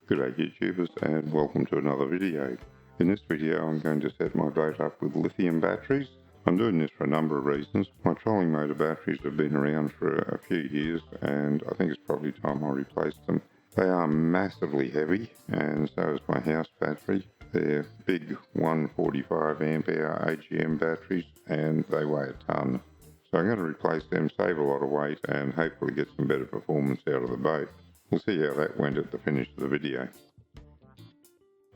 G'day YouTubers and welcome to another video. In this video I'm going to set my boat up with lithium batteries. I'm doing this for a number of reasons. My trolling motor batteries have been around for a few years and I think it's probably time I replace them. They are massively heavy and so is my house battery. They're big 145 ampere AGM batteries and they weigh a ton. So I'm going to replace them, save a lot of weight and hopefully get some better performance out of the boat. We'll see how that went at the finish of the video.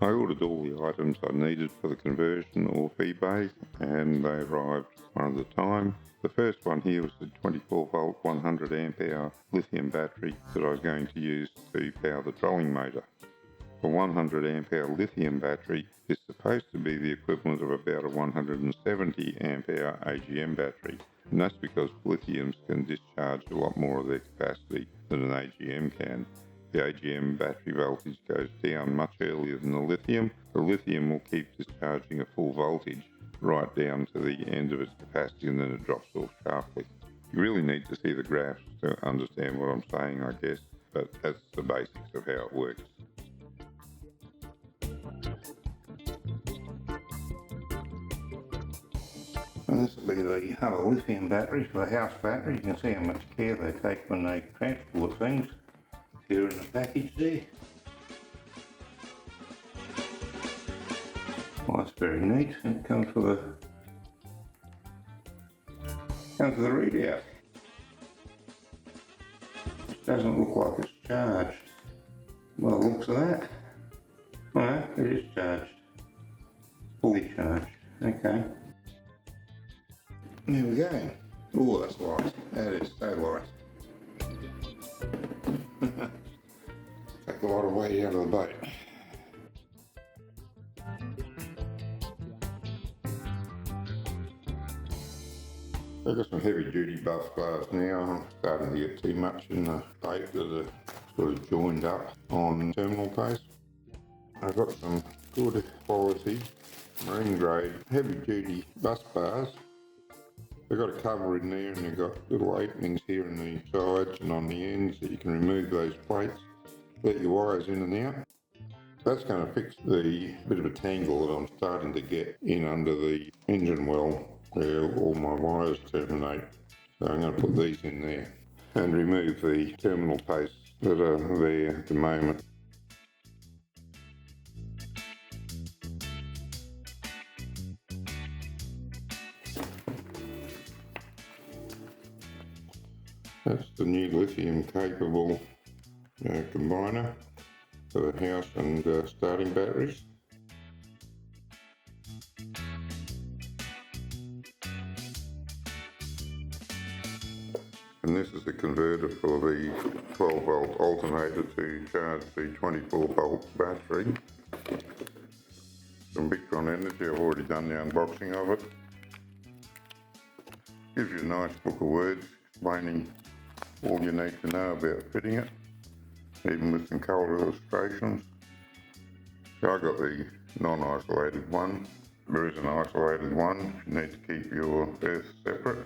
I ordered all the items I needed for the conversion off eBay and they arrived one at a time. The first one here was the 24 volt 100 ampere lithium battery that I was going to use to power the trolling motor. A 100 ampere lithium battery is supposed to be the equivalent of about a 170 ampere AGM battery, and that's because lithiums can discharge a lot more of their capacity than an AGM can. The AGM battery voltage goes down much earlier than the lithium. The lithium will keep discharging a full voltage right down to the end of its capacity and then it drops off sharply. You really need to see the graphs to understand what I'm saying, I guess, but that's the basics of how it works. And this will be the other lithium battery for the house battery. You can see how much care they take when they transport things. Here in the package there. Well, that's very neat. It comes with a readout. It doesn't look like it's charged. Well, it looks of that. Well, it is charged. Fully charged. Okay. There we go. Oh, that's light. That is so light. Take a lot of weight out of the boat. I've got some heavy duty bus bars now. I'm starting to get too much in the boat that are sort of joined up on terminal posts. I've got some good quality marine grade heavy duty bus bars. They've got a cover in there and they've got little openings here in the sides and on the ends that you can remove those plates, let your wires in and out. That's going to fix the bit of a tangle that I'm starting to get in under the engine well where all my wires terminate. So I'm going to put these in there and remove the terminal posts that are there at the moment. That's the new lithium capable combiner for the house and starting batteries. And this is the converter for the 12 volt alternator to charge the 24 volt battery. Some Victron Energy, I've already done the unboxing of it. Gives you a nice book of words explaining all you need to know about fitting it, even with some colour illustrations. So I got the non-isolated one. There is an isolated one. You need to keep your earth separate.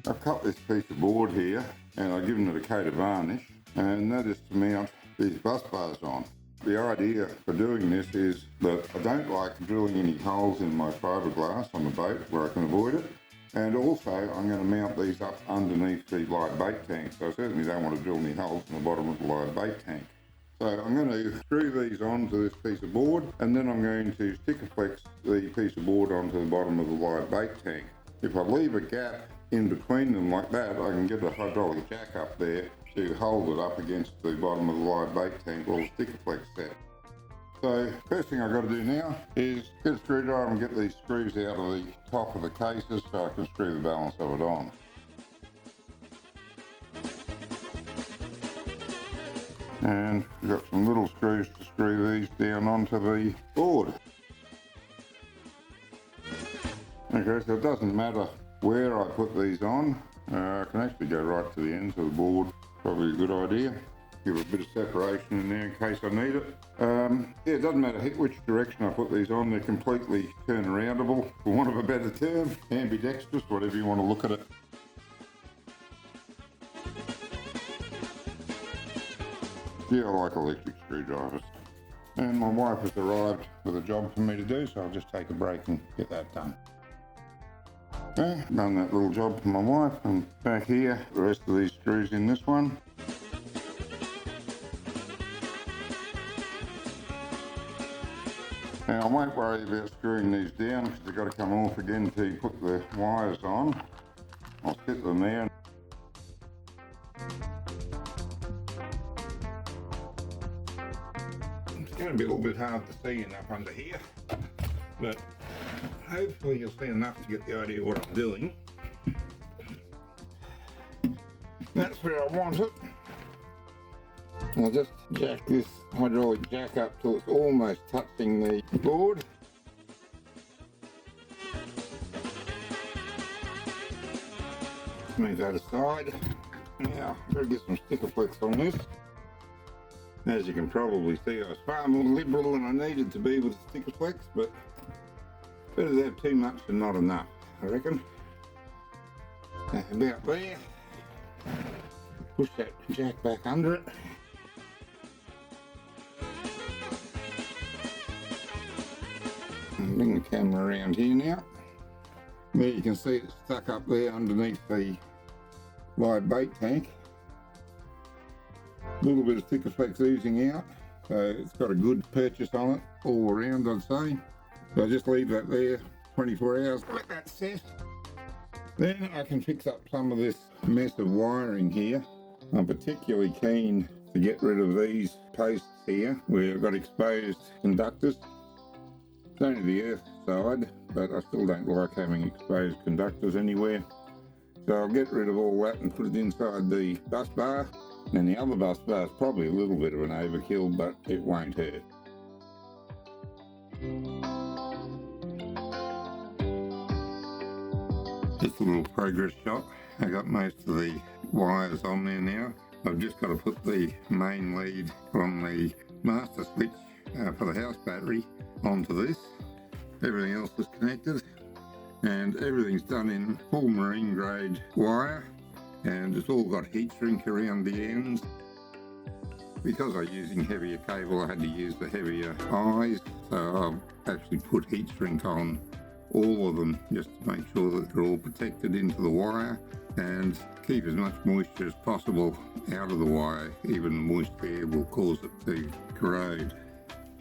I've cut this piece of board here and I've given it a coat of varnish, and that is to mount these bus bars on. The idea for doing this is that I don't like drilling any holes in my fiberglass on the boat where I can avoid it, and also I'm going to mount these up underneath the live bait tank, so I certainly don't want to drill any holes in the bottom of the live bait tank. So I'm going to screw these onto this piece of board and then I'm going to sticker flex the piece of board onto the bottom of the live bait tank. If I leave a gap in between them like that, I can get a hydraulic jack up there to hold it up against the bottom of the live bait tank while the sticker flex set. So first thing I've got to do now is get a screwdriver and get these screws out of the top of the cases so I can screw the balance of it on. And we've got some little screws to screw these down onto the board. Okay, so it doesn't matter where I put these on. I can actually go right to the ends of the board. Probably a good idea. Give it a bit of separation in there in case I need it. Yeah, it doesn't matter which direction I put these on, they're completely turnaroundable, for want of a better term, ambidextrous, whatever you want to look at it. Yeah, I like electric screwdrivers. And my wife has arrived with a job for me to do, so I'll just take a break and get that done. Okay, done that little job for my wife, and back here, the rest of these screws in this one. Now I won't worry about screwing these down because they've got to come off again to put the wires on. I'll sit them there. It's going to be a little bit hard to see enough under here, but hopefully you'll see enough to get the idea of what I'm doing. That's where I want it. I'll just jack this hydraulic jack up till it's almost touching the board. Move that aside. Now, I've got to get some sticker flex on this. As you can probably see, I was far more liberal than I needed to be with the sticker flex, but better to have too much than not enough, I reckon. About there. Push that jack back under it. And bring the camera around here now. There you can see it's stuck up there underneath the live bait tank. A little bit of sticker flex oozing out, so it's got a good purchase on it all around, I'd say. So I just leave that there 24 hours, let that set. Then I can fix up some of this mess of wiring here. I'm particularly keen to get rid of these posts here where I've got exposed conductors. It's only the earth side, but I still don't like having exposed conductors anywhere. So I'll get rid of all that and put it inside the bus bar. And the other bus bar is probably a little bit of an overkill, but it won't hurt. Just a little progress shot. I got most of the wires on there now. I've just got to put the main lead from the master switch for the house battery onto this. Everything else is connected and everything's done in full marine grade wire, and it's all got heat shrink around the ends. Because I'm using heavier cable, I had to use the heavier eyes, so I've actually put heat shrink on all of them just to make sure that they're all protected into the wire and keep as much moisture as possible out of the wire. Even the moist air will cause it to corrode.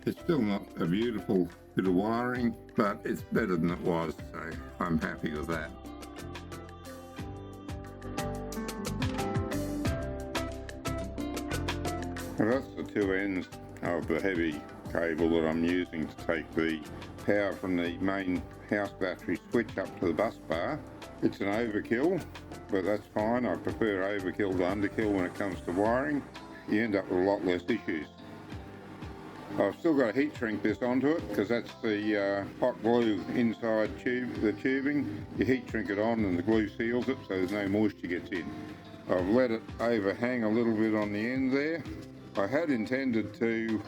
It's still not a beautiful bit of wiring, but it's better than it was, so I'm happy with that. Well, that's the two ends of the heavy cable that I'm using to take the power from the main house battery switch up to the bus bar. It's an overkill, but that's fine. I prefer overkill to underkill when it comes to wiring. You end up with a lot less issues. I've still got to heat shrink this onto it because that's the hot glue inside the tubing. You heat shrink it on and the glue seals it so there's no moisture gets in. I've let it overhang a little bit on the end there. I had intended to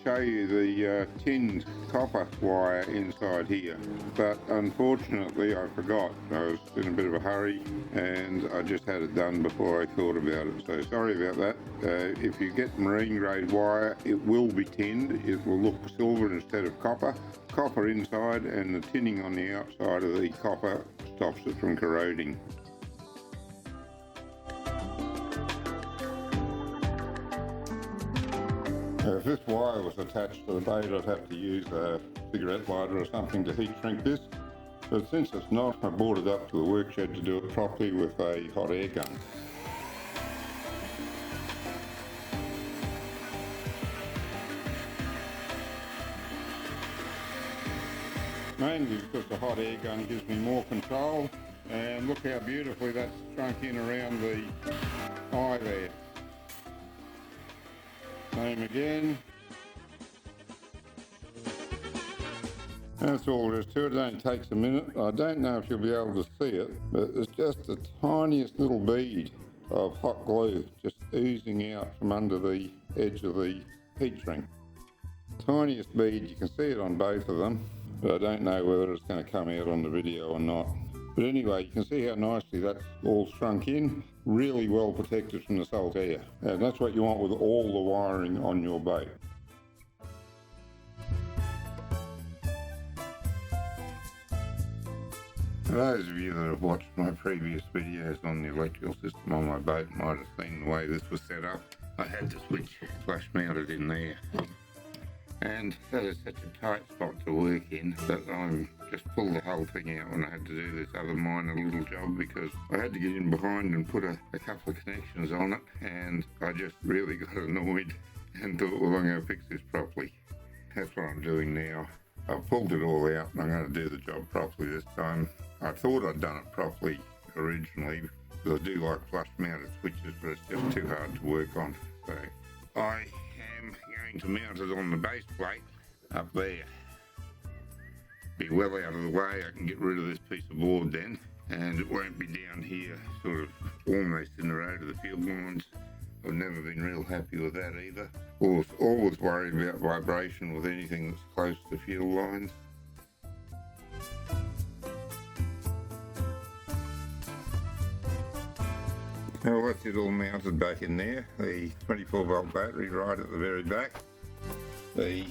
show you the tinned copper wire inside here, but unfortunately I forgot. I was in a bit of a hurry and I just had it done before I thought about it, so sorry about that. If you get marine grade wire, it will be tinned. It will look silver instead of copper. Copper inside, and the tinning on the outside of the copper stops it from corroding. If this wire was attached to the bait, I'd have to use a cigarette lighter or something to heat shrink this. But since it's not, I brought it up to the work shed to do it properly with a hot air gun. Mainly because the hot air gun gives me more control, and look how beautifully that's shrunk in around the eye there. Same again. That's all there is to it. It only takes a minute. I don't know if you'll be able to see it, but it's just the tiniest little bead of hot glue just oozing out from under the edge of the heat shrink. Tiniest bead, you can see it on both of them, but I don't know whether it's going to come out on the video or not. But anyway, you can see how nicely that's all shrunk in, really well protected from the salt air. And that's what you want with all the wiring on your boat. For those of you that have watched my previous videos on the electrical system on my boat might have seen the way this was set up. I had the switch flush mounted in there, and that is such a tight spot to work in that I'm just pulled the whole thing out when I had to do this other minor little job, because I had to get in behind and put a couple of connections on it, and I just really got annoyed and thought, well, I'm going to fix this properly. That's what I'm doing now. I've pulled it all out and I'm going to do the job properly this time. I thought I'd done it properly originally, because I do like flush mounted switches, but it's just too hard to work on. So I am going to mount it on the base plate up there. Be well out of the way, I can get rid of this piece of board then, and it won't be down here sort of almost in the road of the field lines. I've never been real happy with that either. Always worried about vibration with anything that's close to field lines. Now that's it all mounted back in there. The 24 volt battery right at the very back. The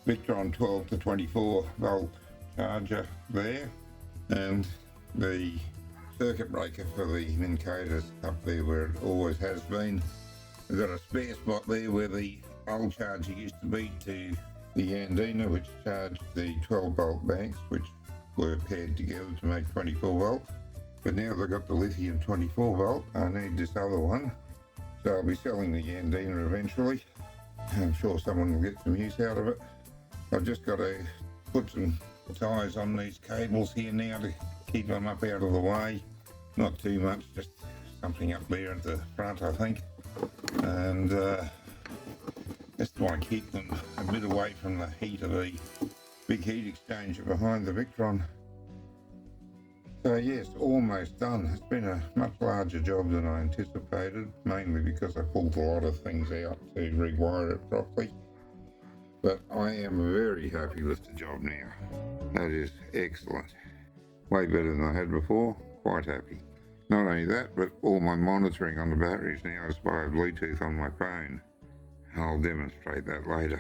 Victron 12 to 24 volt charger there. And the circuit breaker for the Mincators up there where it always has been. We've got a spare spot there where the old charger used to be to the Yandina, which charged the 12 volt banks, which were paired together to make 24 volt. But now they've got the lithium 24 volt, I need this other one. So I'll be selling the Yandina eventually. I'm sure someone will get some use out of it. I've just got to put some ties on these cables here now to keep them up out of the way. Not too much, just something up there at the front, I think. And just want to keep them a bit away from the heat of the big heat exchanger behind the Victron. So yes, almost done. It's been a much larger job than I anticipated, mainly because I pulled a lot of things out to rewire it properly. But I am very happy with the job now. That is excellent. Way better than I had before, quite happy. Not only that, but all my monitoring on the batteries now is via Bluetooth on my phone. I'll demonstrate that later.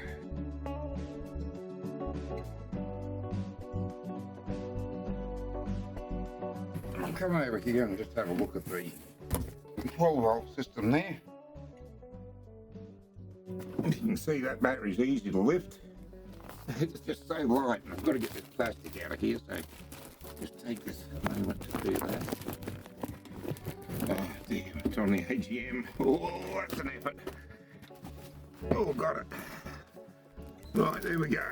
I'll come over here and just have a look at the 12 volt system there. As you can see, that battery's easy to lift. It's just so light, and I've got to get this plastic out of here, so just take this moment to do that. Oh damn, it's on the AGM. Oh, that's an effort. Oh, got it. Right, there we go.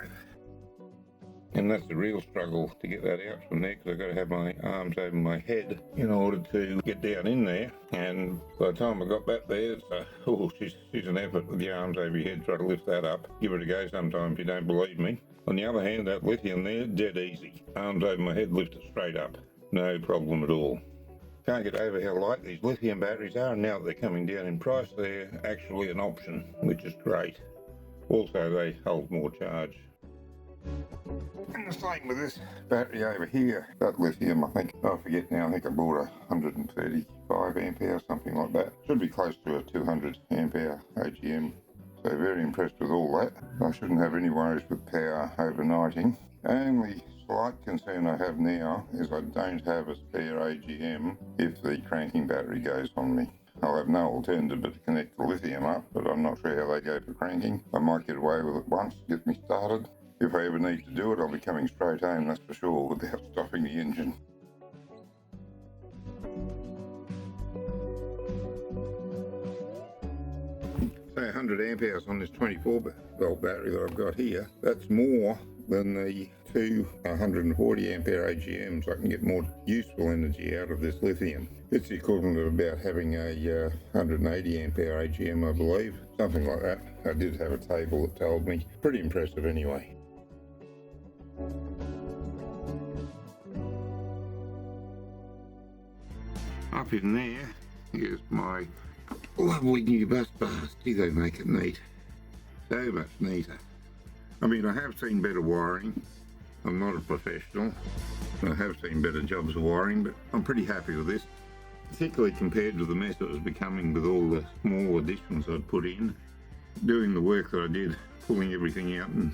And that's the real struggle to get that out from there, because I've got to have my arms over my head in order to get down in there. And by the time I got back there, it's she's an effort with your arms over your head, try to lift that up. Give it a go sometime if you don't believe me. On the other hand, that lithium there, dead easy. Arms over my head, lift it straight up. No problem at all. Can't get over how light these lithium batteries are, and now that they're coming down in price, they're actually an option, which is great. Also, they hold more charge. And the same with this battery over here, that lithium, I forget now, I think I bought a 135 ampere, something like that. Should be close to a 200 ampere AGM. So very impressed with all that. I shouldn't have any worries with power overnighting. Only slight concern I have now is I don't have a spare AGM if the cranking battery goes on me. I'll have no alternative but to connect the lithium up, but I'm not sure how they go for cranking. I might get away with it once, get me started. If I ever need to do it, I'll be coming straight home, that's for sure, without stopping the engine. Say 100 amperes on this 24 volt battery that I've got here, that's more than the two 140 ampere AGMs. I can get more useful energy out of this lithium. It's the equivalent of about having a 180 ampere AGM, I believe, something like that. I did have a table that told me. Pretty impressive anyway. Up in there, here's my lovely new bus bars. Gee, they make it neat. So much neater. I mean, I have seen better wiring. I'm not a professional. I have seen better jobs of wiring, but I'm pretty happy with this, particularly compared to the mess it was becoming with all the small additions I'd put in. Doing the work that I did, pulling everything out, and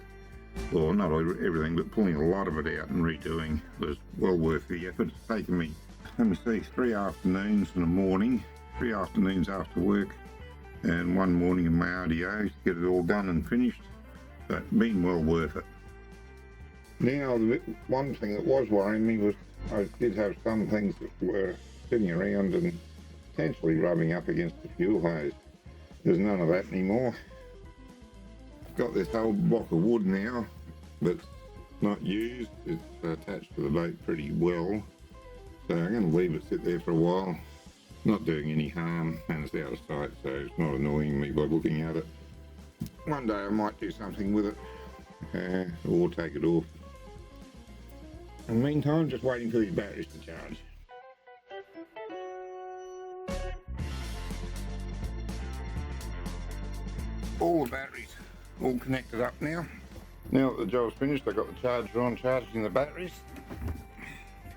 well, not everything, but pulling a lot of it out and redoing was well worth the effort. It's taken me, let me see, 3 afternoons and a morning, 3 afternoons after work, and 1 morning in my RDO to get it all done and finished, but been well worth it. Now, the one thing that was worrying me was I did have some things that were sitting around and potentially rubbing up against the fuel hose. There's none of that anymore. Got this old block of wood now that's not used. It's attached to the boat pretty well, so I'm going to leave it sit there for a while. Not doing any harm, and it's out of sight, so it's not annoying me by looking at it. One day I might do something with it, or take it off. In the meantime, just waiting for these batteries to charge. All the batteries all connected up now. Now that the job's finished, I've got the charger on, charging the batteries.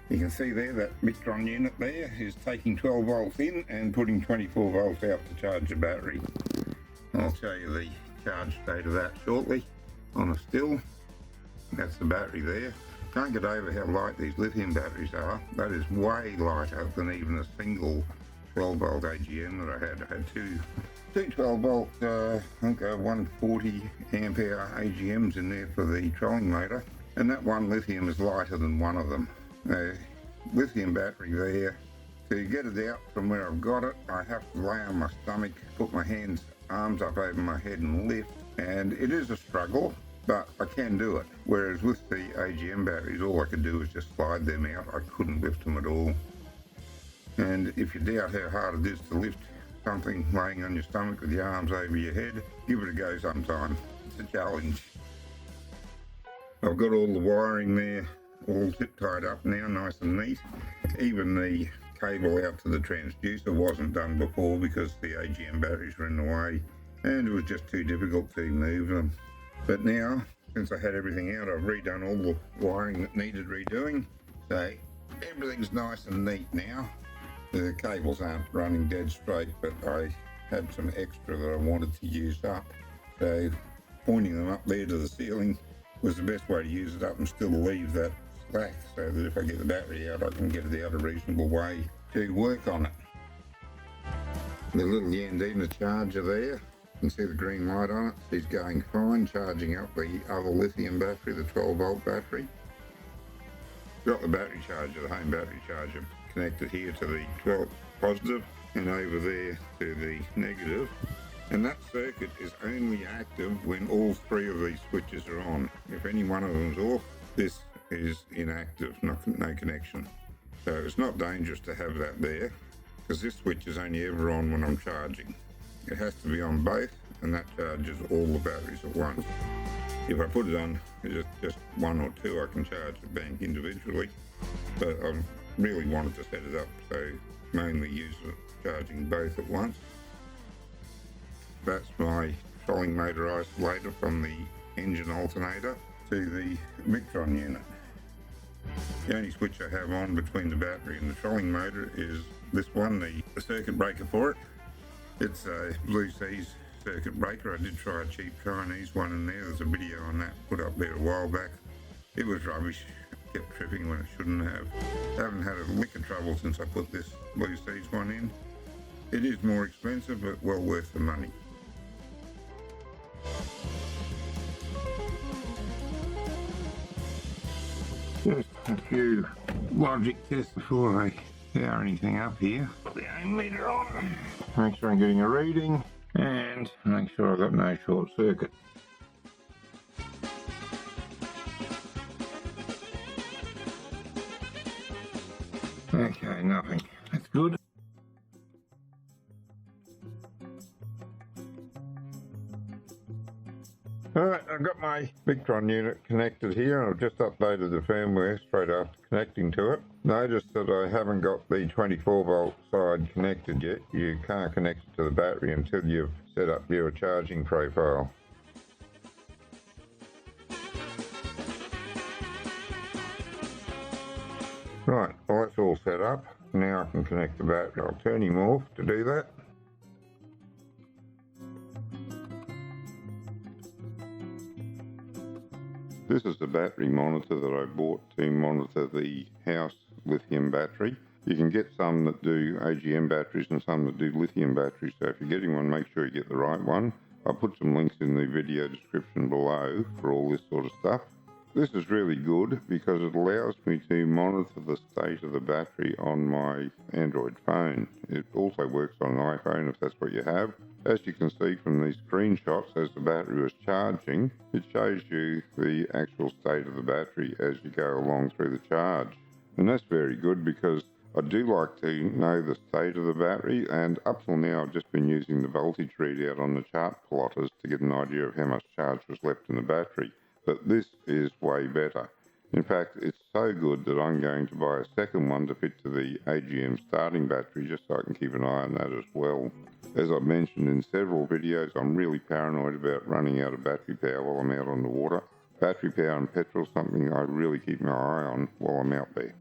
You can see there that Victron unit there is taking 12 volts in and putting 24 volts out to charge the battery. I'll show you the charge state of that shortly on a still. That's the battery there. Can't get over how light these lithium batteries are. That is way lighter than even a single 12 volt AGM that I had. I had two 12 volt, I think 140 ampere AGMs in there for the trolling motor, and that one lithium is lighter than one of them. Lithium battery there. To get it out from where I've got it, I have to lay on my stomach, put my arms up over my head and lift, and it is a struggle, but I can do it. Whereas with the AGM batteries, all I could do was just slide them out. I couldn't lift them at all. And if you doubt how hard it is to lift something laying on your stomach with your arms over your head, give it a go sometime. It's a challenge. I've got all the wiring there all zip tied up now, nice and neat. Even the cable out to the transducer wasn't done before because the AGM batteries were in the way and it was just too difficult to move them. But now, since I had everything out, I've redone all the wiring that needed redoing, so everything's nice and neat now. The cables aren't running dead straight, but I had some extra that I wanted to use up, so pointing them up there to the ceiling was the best way to use it up and still leave that slack, so that if I get the battery out I can get it out a reasonable way to work on it. The little Yandina charger there, you can see the green light on it. She's going fine, charging up the other lithium battery, the 12 volt battery. Got the battery charger, the home battery charger, connected here to the 12 positive and over there to the negative. And that circuit is only active when all 3 of these switches are on. If any one of them is off, this is inactive, no connection. So it's not dangerous to have that there, because this switch is only ever on when I'm charging. It has to be on both, and that charges all the batteries at once. If I put it on just 1 or 2, I can charge the bank individually, but I really wanted to set it up so mainly use it charging both at once. That's my trolling motor isolator from the engine alternator to the Victron unit. The only switch I have on between the battery and the trolling motor is this one, the circuit breaker for it. It's a Blue Seas circuit breaker. I did try a cheap Chinese one in there. There's a video on that put up there a while back. It was rubbish. Kept tripping when it shouldn't have. Haven't had a lick of trouble since I put this Blue Seas one in. It is more expensive, but well worth the money. Just a few logic tests before I power anything up here. Put the ohm meter on, make sure I'm getting a reading, and make sure I've got no short circuit. Okay, nothing. That's good. Alright, I've got my Victron unit connected here. I've just updated the firmware straight after connecting to it. Notice that I haven't got the 24 volt side connected yet. You can't connect it to the battery until you've set up your charging profile. set up. Now I can connect the battery. I'll turn him off to do that. This is the battery monitor that I bought to monitor the house lithium battery. You can get some that do AGM batteries and some that do lithium batteries, so if you're getting one, make sure you get the right one. I'll put some links in the video description below for all this sort of stuff. This is really good because it allows me to monitor the state of the battery on my Android phone. It also works on an iPhone if that's what you have. As you can see from these screenshots, as the battery was charging, it shows you the actual state of the battery as you go along through the charge. And that's very good because I do like to know the state of the battery, and up till now I've just been using the voltage readout on the chart plotters to get an idea of how much charge was left in the battery. But this is way better. In fact, it's so good that I'm going to buy a second one to fit to the AGM starting battery just so I can keep an eye on that as well. As I've mentioned in several videos, I'm really paranoid about running out of battery power while I'm out on the water. Battery power and petrol is something I really keep my eye on while I'm out there.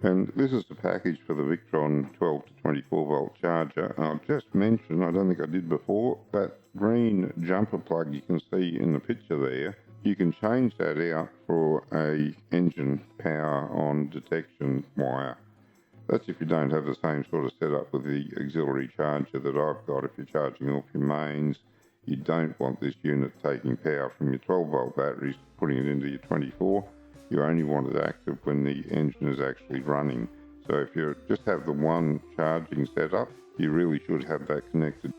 And this is the package for the Victron 12 to 24 volt charger. And I'll just mention, I don't think I did before, that green jumper plug you can see in the picture there, you can change that out for a engine power on detection wire. That's if you don't have the same sort of setup with the auxiliary charger that I've got. If you're charging off your mains, you don't want this unit taking power from your 12 volt batteries, putting it into your 24. You only want it active when the engine is actually running. So if you just have the one charging setup, you really should have that connected.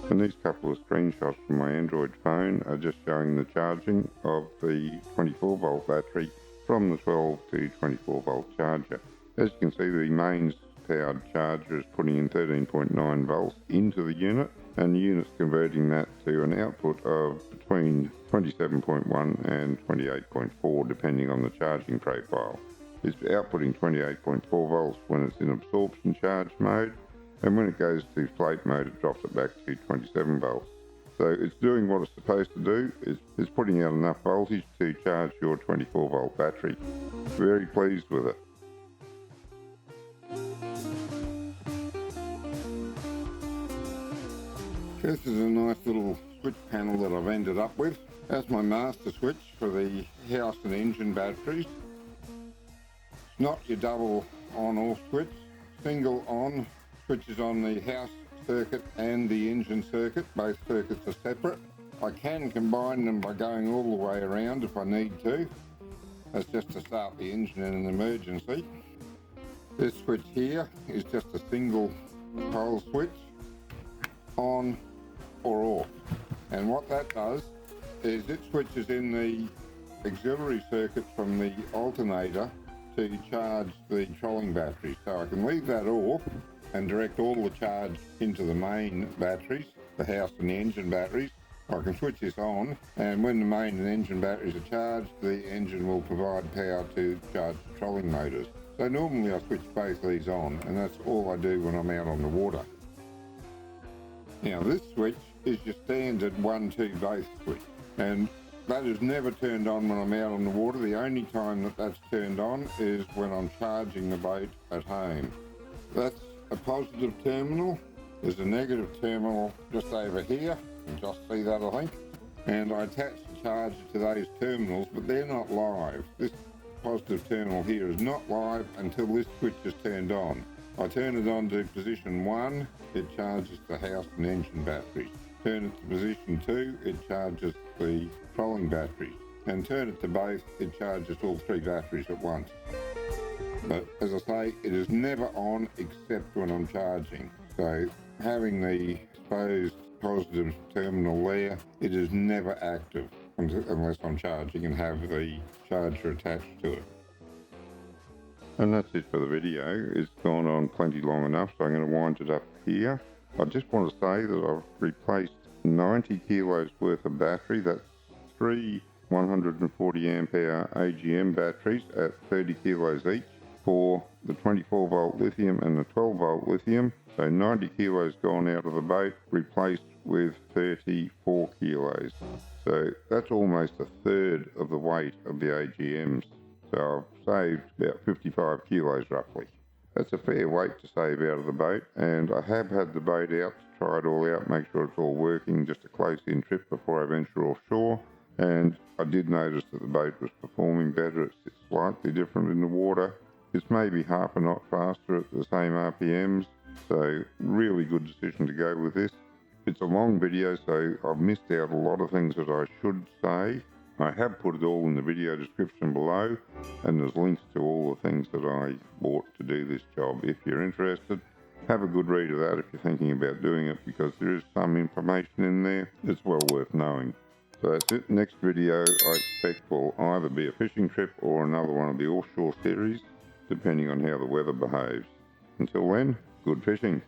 And these couple of screenshots from my Android phone are just showing the charging of the 24 volt battery from the 12 to 24 volt charger. As you can see, the mains powered charger is putting in 13.9 volts into the unit, and the unit's converting that to an output of between 27.1 and 28.4 depending on the charging profile. It's outputting 28.4 volts when it's in absorption charge mode, and when it goes to float mode it drops it back to 27 volts. So it's doing what it's supposed to do. It's putting out enough voltage to charge your 24 volt battery. Very pleased with it. This is a nice little switch panel that I've ended up with. That's my master switch for the house and engine batteries. It's not your double on-off switch. Single on switches on the house circuit and the engine circuit. Both circuits are separate. I can combine them by going all the way around if I need to. That's just to start the engine in an emergency. This switch here is just a single pole switch, on or off, and what that does is it switches in the auxiliary circuit from the alternator to charge the trolling battery. So I can leave that off and direct all the charge into the main batteries, the house and the engine batteries. I can switch this on, and when the main and engine batteries are charged, the engine will provide power to charge the trolling motors. So normally I switch both these on, and that's all I do when I'm out on the water. Now this switch is your standard 1-2 both switch, and that is never turned on when I'm out on the water. The only time that that's turned on is when I'm charging the boat at home. That's a positive terminal. There's a negative terminal just over here. You can just see that, I think. And I attach the charger to those terminals, but they're not live. This positive terminal here is not live until this switch is turned on. I turn it on to position 1, it charges the house and engine batteries. Turn it to position 2, it charges the trolling batteries. And turn it to both, it charges all 3 batteries at once. But as I say, it is never on except when I'm charging. So having the exposed positive terminal there, it is never active unless I'm charging and have the charger attached to it. And that's it for the video. It's gone on plenty long enough, so I'm going to wind it up here. I just want to say that I've replaced 90 kilos worth of battery. That's 3 140 amp hour AGM batteries at 30 kilos each for the 24 volt lithium and the 12 volt lithium. So 90 kilos gone out of the boat, replaced with 34 kilos. So that's almost a third of the weight of the AGMs. So I've saved about 55 kilos roughly. That's a fair weight to save out of the boat, and I have had the boat out to try it all out, make sure it's all working, just a close-in trip before I venture offshore. And I did notice that the boat was performing better. It's slightly different in the water. It's maybe half a knot faster at the same RPMs, so really good decision to go with this. It's a long video, so I've missed out a lot of things that I should say. I have put it all in the video description below, and there's links to all the things that I bought to do this job. If you're interested, have a good read of that if you're thinking about doing it, because there is some information in there that's well worth knowing. So that's it. Next video I expect will either be a fishing trip or another one of the offshore series, depending on how the weather behaves. Until then, good fishing.